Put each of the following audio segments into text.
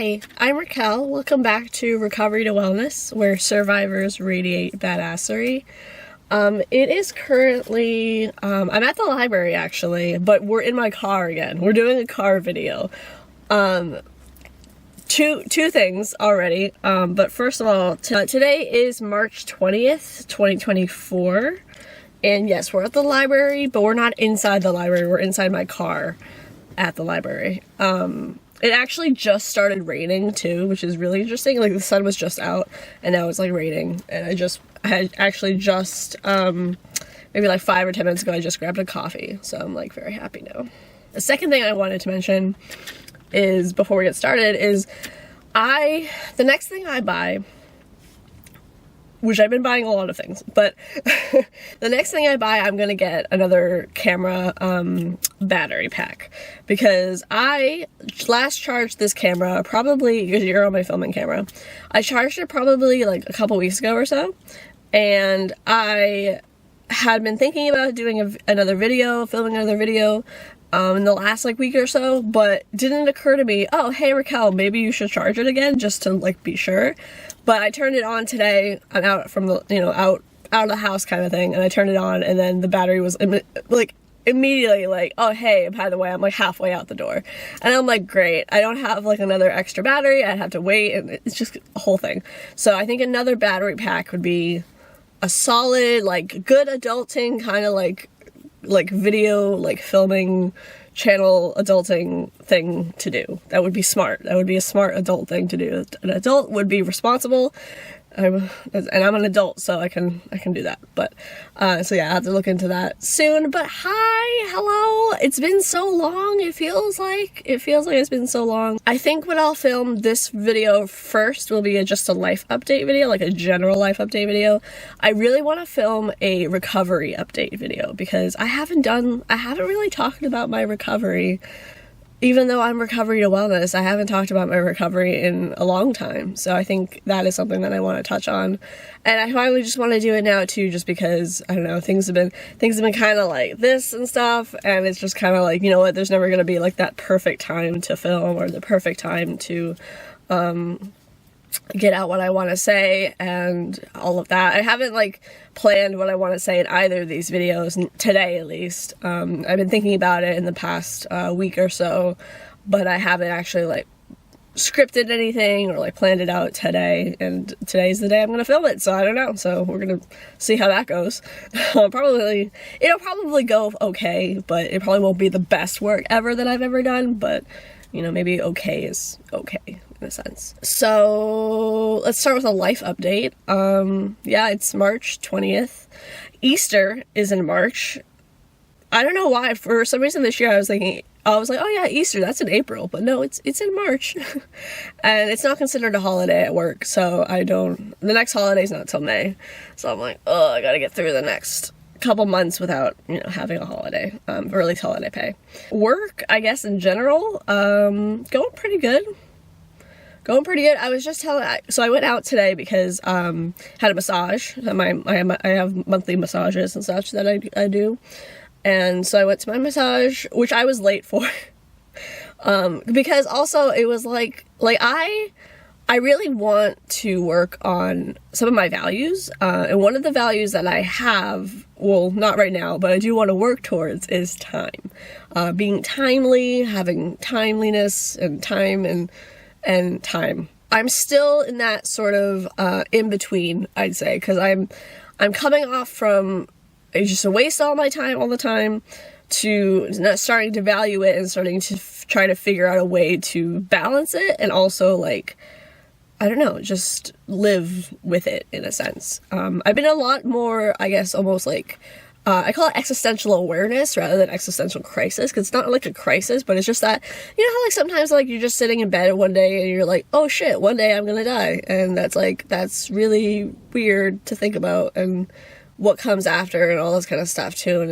Hi, I'm Raquel. Welcome back to Recovery to Wellness, where survivors radiate badassery. It is currently, I'm at the library actually, but we're in my car again. We're doing a car video. Two things already, but first of all, today is March 20th, 2024, and yes, we're at the library, but we're not inside the library, we're inside my car at the library. It actually just started raining too, which is really interesting. Like the sun was just out and now it's like raining, and I had actually just, maybe like 5 or 10 minutes ago, I just grabbed a coffee, so I'm like very happy now. The second thing I wanted to mention is, before we get started, is the next thing I buy, which I've been buying a lot of things, but the next thing I buy, I'm gonna get another camera battery pack, because I last charged this camera probably, because you're on my filming camera, I charged it probably like a couple weeks ago or so, and I had been thinking about doing another video, filming another video in the last like week or so, but it didn't occur to me, oh hey Raquel, maybe you should charge it again just to like be sure. But I turned it on today. I'm out from the, out of the house kind of thing, and I turned it on, and then the battery was like immediately like, oh hey, by the way, I'm like halfway out the door, and I'm like, great, I don't have like another extra battery, I'd have to wait, and it's just a whole thing. So I think another battery pack would be a solid, like good adulting kind of like video, like filming channel adulting thing to do. That would be smart. That would be a smart adult thing to do. An adult would be responsible, and I'm an adult, so I can do that. But so yeah, I have to look into that soon. But hi, hello. It's been so long. It feels like it's been so long. I think what I'll film this video first will be just a life update video, like a general life update video. I really want to film a recovery update video, because I haven't really talked about my recovery. Even though I'm Recovery to Wellness, I haven't talked about my recovery in a long time. So I think that is something that I want to touch on. And I finally just want to do it now too, just because, I don't know, things have been kind of like this and stuff. And it's just kind of like, you know what, there's never going to be like that perfect time to film, or the perfect time to, get out what I want to say and all of that. I haven't like planned what I want to say in either of these videos, today at least. I've been thinking about it in the past week or so, but I haven't actually like scripted anything or like planned it out today, and today's the day I'm gonna film it, so I don't know. So we're gonna see how that goes. It'll probably go okay, but it probably won't be the best work ever that I've ever done, but maybe okay is okay in a sense. So let's start with a life update. Yeah, it's March 20th. Easter is in March. I don't know why, for some reason this year I was like, oh yeah, Easter, that's in April, but no, it's in March. And it's not considered a holiday at work, so the next holiday's not till May. So I'm like, oh, I gotta get through the next couple months without having a holiday, or at least holiday pay. Work, I guess in general, going pretty good. I was just so I went out today because had a massage. I have monthly massages and such that I do, and so I went to my massage, which I was late for, because also it was like I really want to work on some of my values, and one of the values that I have, well, not right now, but I do want to work towards, is time. Being timely, having timeliness and time and time. I'm still in that sort of in between, I'd say, because I'm coming off from just a waste all my time all the time to not starting to value it and starting to try to figure out a way to balance it, and also like, I don't know, just live with it in a sense. I've been a lot more, I guess, almost like, I call it existential awareness rather than existential crisis, because it's not like a crisis, but it's just that, how like sometimes like you're just sitting in bed one day and you're like, oh shit, one day I'm gonna die, and that's really weird to think about, and what comes after and all this kind of stuff too, and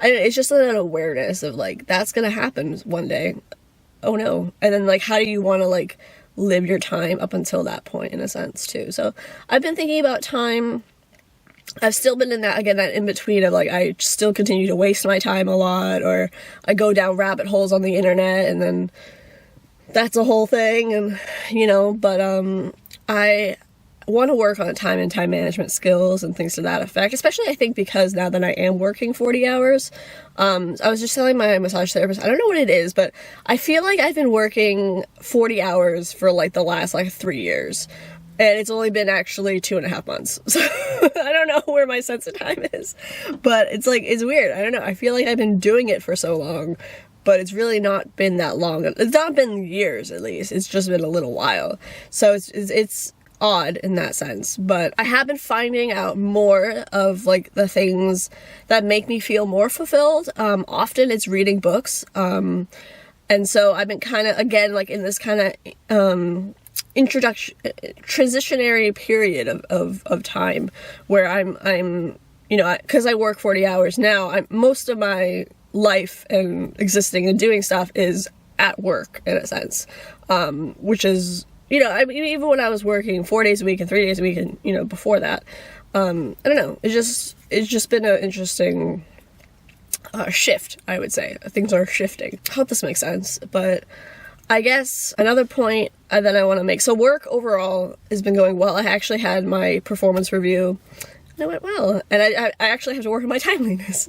it's just an awareness of like, that's gonna happen one day, oh no, and then like, how do you want to like live your time up until that point in a sense too. So I've been thinking about time. I've still been in that, again, that in between of like, I still continue to waste my time a lot, or I go down rabbit holes on the internet and then that's a whole thing, and you know, but I want to work on time and time management skills and things to that effect, especially I think because now that I am working 40 hours. I was just telling my massage therapist, I don't know what it is, but I feel like I've been working 40 hours for like the last like 3 years, and it's only been actually 2.5 months. So I don't know where my sense of time is, but it's like, it's weird. I don't know. I feel like I've been doing it for so long, but it's really not been that long. It's not been years, at least. It's just been a little while. So it's odd in that sense, but I have been finding out more of like the things that make me feel more fulfilled. Often it's reading books, and so I've been kind of, again, like in this kind of transitionary period of time where I'm you know, because I work 40 hours now, most of my life and existing and doing stuff is at work in a sense, which is, you know, I mean, even when I was working 4 days a week and 3 days a week, and you know, before that, I don't know. It's just been an interesting shift, I would say. Things are shifting. I hope this makes sense, but I guess another point that I want to make. So work overall has been going well. I actually had my performance review. And it went well, and I actually have to work on my timeliness.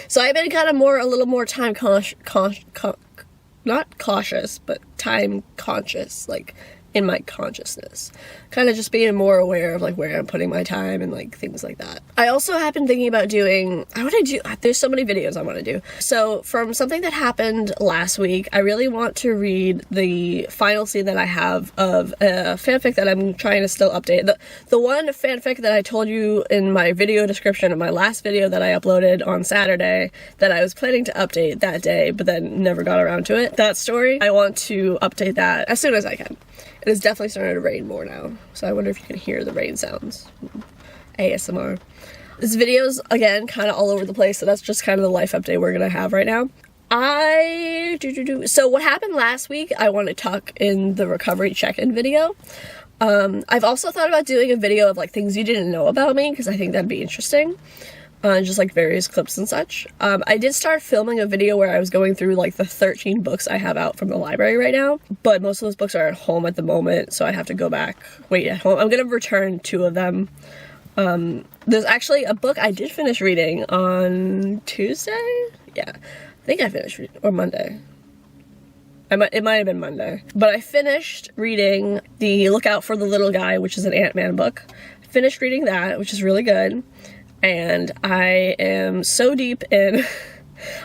So I've been kind of a little more time not cautious, but time conscious, like in my consciousness, kind of just being more aware of like where I'm putting my time and like things like that. I also have been thinking about doing, there's so many videos I want to do. So from something that happened last week, I really want to read the final scene that I have of a fanfic that I'm trying to still update. The one fanfic that I told you in my video description of my last video that I uploaded on Saturday that I was planning to update that day, but then never got around to it. That story, I want to update that as soon as I can. It is definitely starting to rain more now, so I wonder if you can hear the rain sounds. ASMR. This video's, again, kind of all over the place, so that's just kind of the life update we're gonna have right now. So what happened last week, I want to talk in the recovery check-in video. I've also thought about doing a video of like things you didn't know about me, because I think that'd be interesting. Just like various clips and such. I did start filming a video where I was going through like the 13 books I have out from the library right now, but most of those books are at home at the moment, so I have to go back, wait at home. I'm gonna return 2 of them. There's actually a book I did finish reading on Tuesday? Yeah, I think I finished reading, or Monday. It might have been Monday. But I finished reading the Look Out for the Little Guy, which is an Ant-Man book. I finished reading that, which is really good. And I am so deep in,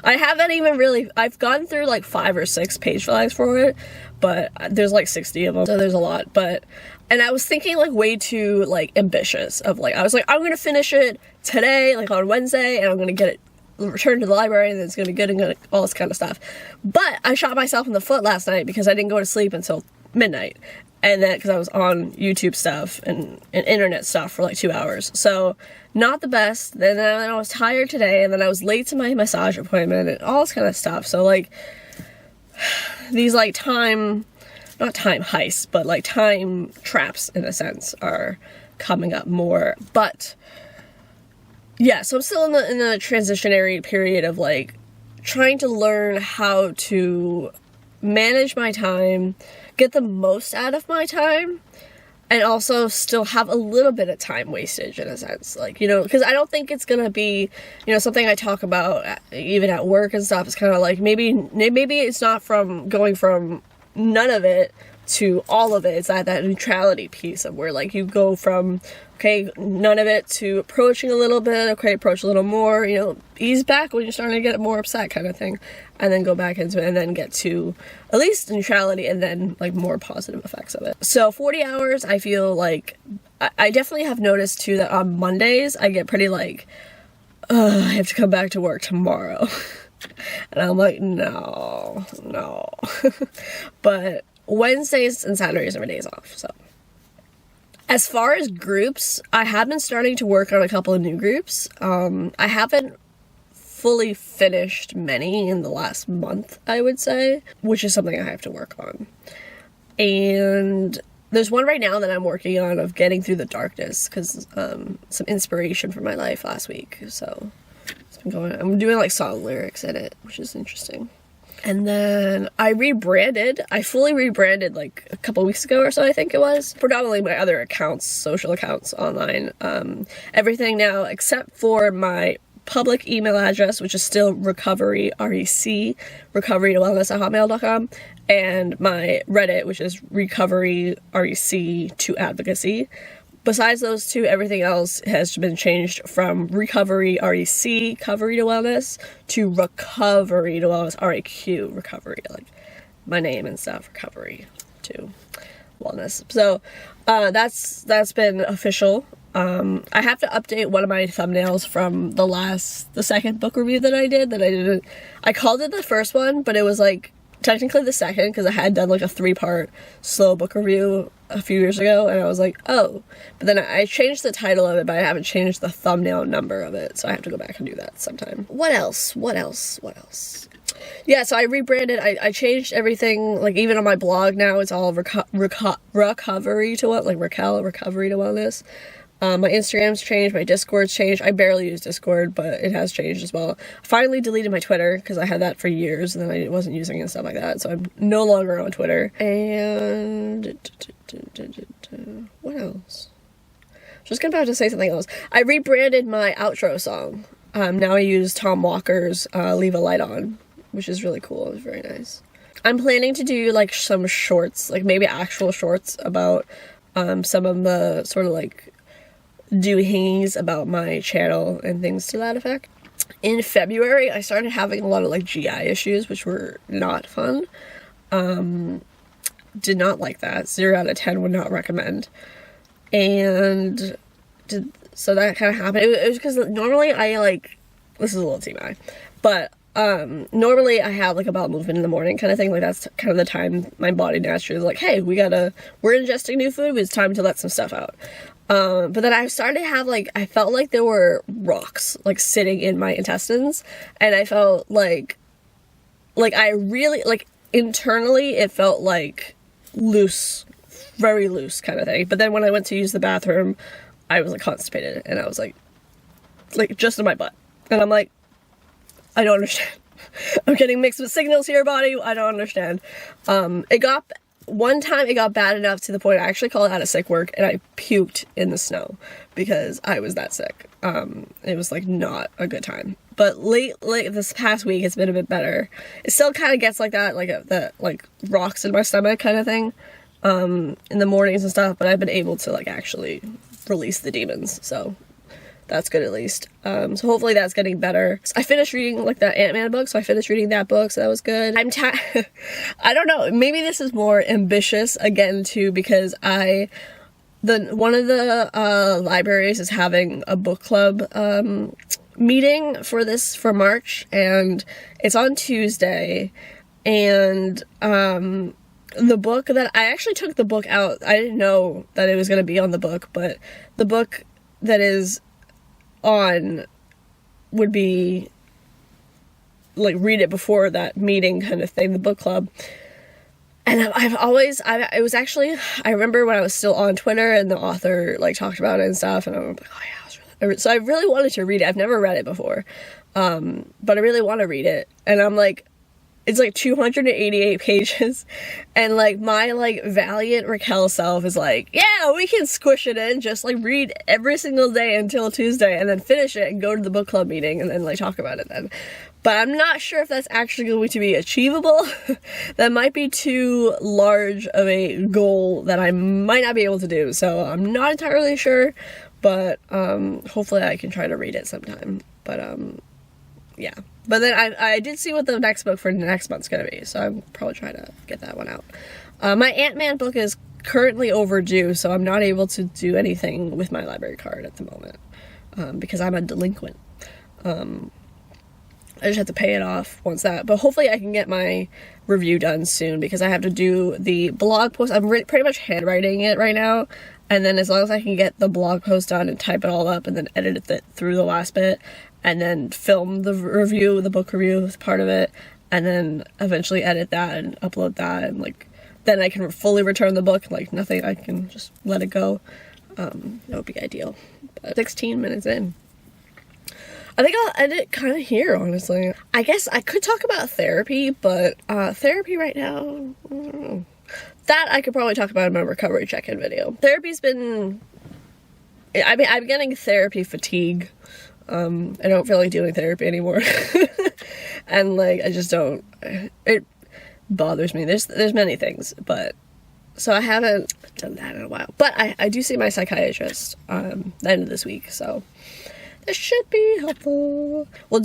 I haven't even really, I've gone through like 5 or 6 page flags for it, but there's like 60 of them, so there's a lot. But, and I was thinking like way too like ambitious of like, I was like, I'm gonna finish it today, like on Wednesday, and I'm gonna get it returned to the library, and then it's gonna be good and all this kind of stuff. But I shot myself in the foot last night because I didn't go to sleep until midnight. And then, because I was on YouTube stuff and internet stuff for like 2 hours. So, not the best. Then I was tired today, and then I was late to my massage appointment and all this kind of stuff. So, like, these, like, not time heists, but, like, time traps, in a sense, are coming up more. But, yeah, so I'm still in the transitionary period of, like, trying to learn how to manage my time, get the most out of my time, and also still have a little bit of time wastage in a sense, like, you know, because I don't think it's gonna be, you know, something I talk about even at work and stuff. It's kind of like maybe it's not from going from none of it to all of it. It's that neutrality piece of where like you go from, okay, none of it to approaching a little bit, okay, approach a little more, you know, ease back when you're starting to get more upset kind of thing, and then go back into it and then get to at least neutrality and then like more positive effects of it. So 40 hours, I feel like, I definitely have noticed too that on Mondays I get pretty like, I have to come back to work tomorrow. And I'm like, no. But Wednesdays and Saturdays are my days off, so. As far as groups, I have been starting to work on a couple of new groups. I haven't fully finished many in the last month, I would say, which is something I have to work on. And there's one right now that I'm working on of getting through the darkness, because some inspiration from my life last week, so it's been going on. I'm doing like song lyrics in it, which is interesting. And then I fully rebranded like a couple weeks ago or so, I think it was. Predominantly my other accounts, social accounts online. Everything now except for my public email address, which is still recovery, REC, recovery2wellness@hotmail.com, and my Reddit, which is recovery, REC to advocacy. Besides those two, everything else has been changed from recovery, REC, recovery to wellness, to recovery to wellness, RAQ, recovery, like my name and stuff, recovery to wellness. So that's been official. I have to update one of my thumbnails from the second book review that I did, I called it the first one, but it was like technically the second, because I had done like a 3-part slow book review a few years ago, and I was like, oh, but then I changed the title of it, but I haven't changed the thumbnail number of it, so I have to go back and do that sometime. What else? Yeah, so I rebranded, I changed everything, like even on my blog now, it's all recovery to what, like Raquel, recovery to wellness. My Instagram's changed, my Discord's changed. I barely use Discord, but it has changed as well. I finally deleted my Twitter, because I had that for years, and then I wasn't using it and stuff like that, so I'm no longer on Twitter. And what else? Just about to say something else. I rebranded my outro song. Now I use Tom Walker's Leave a Light On, which is really cool. It's very nice. I'm planning to do like some shorts, like maybe actual shorts about some of the sort of like doings about my channel and things to that effect. In February, I started having a lot of like GI issues, which were not fun. Did not like that. 0 out of 10 would not recommend. And so that kind of happened. It was because normally I like, this is a little TMI, but normally I have like a bowel movement in the morning kind of thing. Like that's kind of the time my body naturally is like, hey, we're ingesting new food, it's time to let some stuff out. But then I started to have like, I felt like there were rocks like sitting in my intestines, and I felt like I really, like internally it felt like loose, very loose kind of thing. But then when I went to use the bathroom, I was like constipated, and I was like just in my butt, and I'm like, I don't understand. I'm getting mixed with signals here, body. I don't understand. One time it got bad enough to the point I actually called out of sick work, and I puked in the snow because I was that sick. It was like not a good time. But late this past week it's been a bit better. It still kind of gets like that, like rocks in my stomach kind of thing in the mornings and stuff, but I've been able to like actually release the demons, so that's good at least. So hopefully that's getting better. I finished reading like that Ant-Man book, so I finished reading that book, so that was good. I don't know, maybe this is more ambitious again too, because one of the libraries is having a book club meeting for March, and it's on Tuesday, and the book that I actually took the book out, I didn't know that it was going to be on the book, but the book that is on would be like read it before that meeting kind of thing, the book club. And it was actually, I remember when I was still on Twitter and the author like talked about it and stuff, and I'm like, oh yeah, so I really wanted to read it. I've never read it before, but I really want to read it, and I'm like, it's like 288 pages, and like my like valiant Raquel self is like, yeah, we can squish it in, just like read every single day until Tuesday and then finish it and go to the book club meeting and then like talk about it then. But I'm not sure if that's actually going to be achievable. That might be too large of a goal that I might not be able to do, so I'm not entirely sure, but hopefully I can try to read it sometime. But yeah. But then I did see what the next book for next month's gonna be, so I'm probably trying to get that one out. My Ant-Man book is currently overdue, so I'm not able to do anything with my library card at the moment, because I'm a delinquent. I just have to pay it off once that, but hopefully I can get my review done soon, because I have to do the blog post. I'm pretty much handwriting it right now, and then as long as I can get the blog post done and type it all up and then edit it through the last bit, and then film the review, the book review as part of it, and then eventually edit that and upload that, and like then I can fully return the book, like nothing, I can just let it go. That would be ideal. But 16 minutes in. I think I'll end it kind of here, honestly. I guess I could talk about therapy, but therapy right now, I don't know. That I could probably talk about in my recovery check-in video. Therapy's been, I mean, I'm getting therapy fatigue. I don't feel like doing therapy anymore. And like, I just don't, it bothers me. There's many things, but, so I haven't done that in a while. But I do see my psychiatrist the end of this week, so this should be helpful. I'll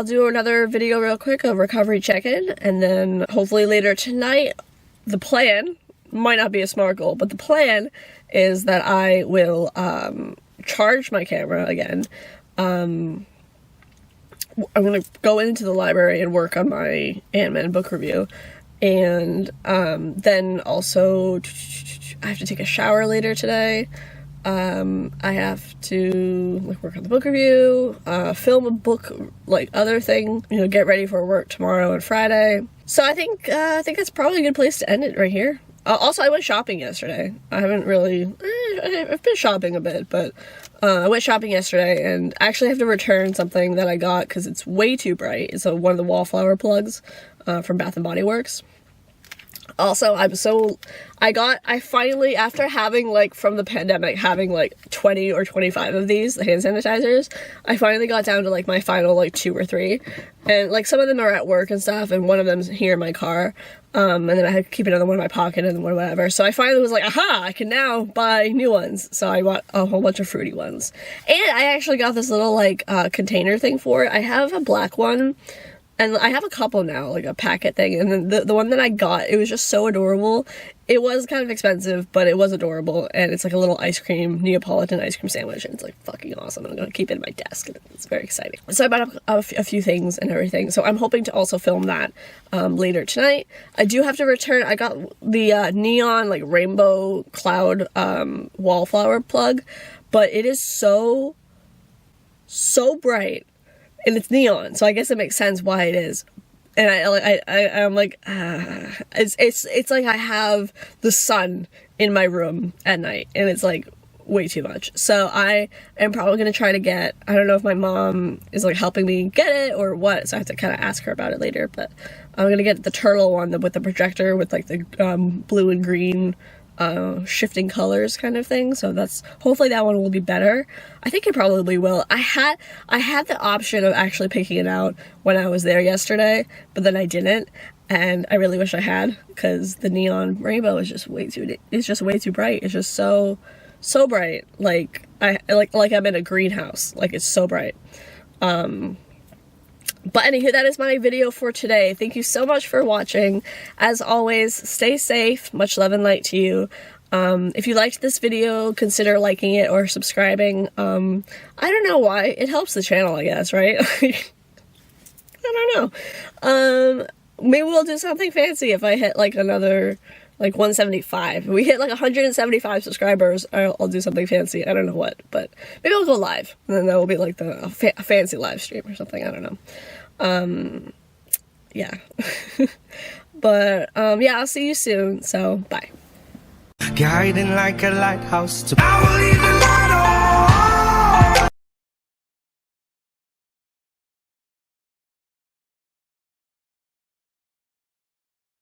do another video real quick of recovery check-in, and then hopefully later tonight, the plan, might not be a SMART goal, but the plan is that I will charge my camera again. I'm gonna go into the library and work on my Ant-Man book review, and then also I have to take a shower later today. I have to like work on the book review, film a book like other thing, you know, get ready for work tomorrow and Friday. So I think that's probably a good place to end it right here. Also, I went shopping yesterday. I haven't really, I've been shopping a bit, but I went shopping yesterday, and I actually have to return something that I got because it's way too bright. It's one of the wallflower plugs from Bath & Body Works. Also, I finally, after having like from the pandemic, having like 20 or 25 of these hand sanitizers, I finally got down to like my final like 2 or 3. And like some of them are at work and stuff, and one of them's here in my car. And then I had to keep another one in my pocket and one whatever. So I finally was like, aha, I can now buy new ones. So I bought a whole bunch of fruity ones. And I actually got this little like container thing for it. I have a black one. And I have a couple now, like a packet thing, and then the one that I got, it was just so adorable. It was kind of expensive, but it was adorable, and it's like a little ice cream, Neapolitan ice cream sandwich, and it's like fucking awesome. I'm gonna keep it in my desk, and it's very exciting. So I bought a few things and everything, so I'm hoping to also film that later tonight. I do have to return, I got the neon, like rainbow cloud wallflower plug, but it is so bright. And it's neon, so I guess it makes sense why it is. And I'm like, it's like I have the sun in my room at night, and it's like way too much. So I am probably gonna try to get, I don't know if my mom is like helping me get it or what, so I have to kind of ask her about it later, but I'm gonna get the turtle one with the projector with like the blue and green shifting colors kind of thing. So that's, hopefully that one will be better. I think it probably will. I had the option of actually picking it out when I was there yesterday, but then I didn't, and I really wish I had, because the neon rainbow is just way too bright. It's just so bright, like I'm in a greenhouse. Like, it's so bright. But anywho, that is my video for today. Thank you so much for watching. As always, stay safe. Much love and light to you. If you liked this video, consider liking it or subscribing. I don't know why. It helps the channel, I guess, right? I don't know. Maybe we'll do something fancy if I hit like another, like 175. If we hit like 175 subscribers, I'll do something fancy. I don't know what, but maybe I'll go live. And then that will be like a fancy live stream or something. I don't know. Yeah. But, yeah, I'll see you soon. So, bye. Guiding like a lighthouse to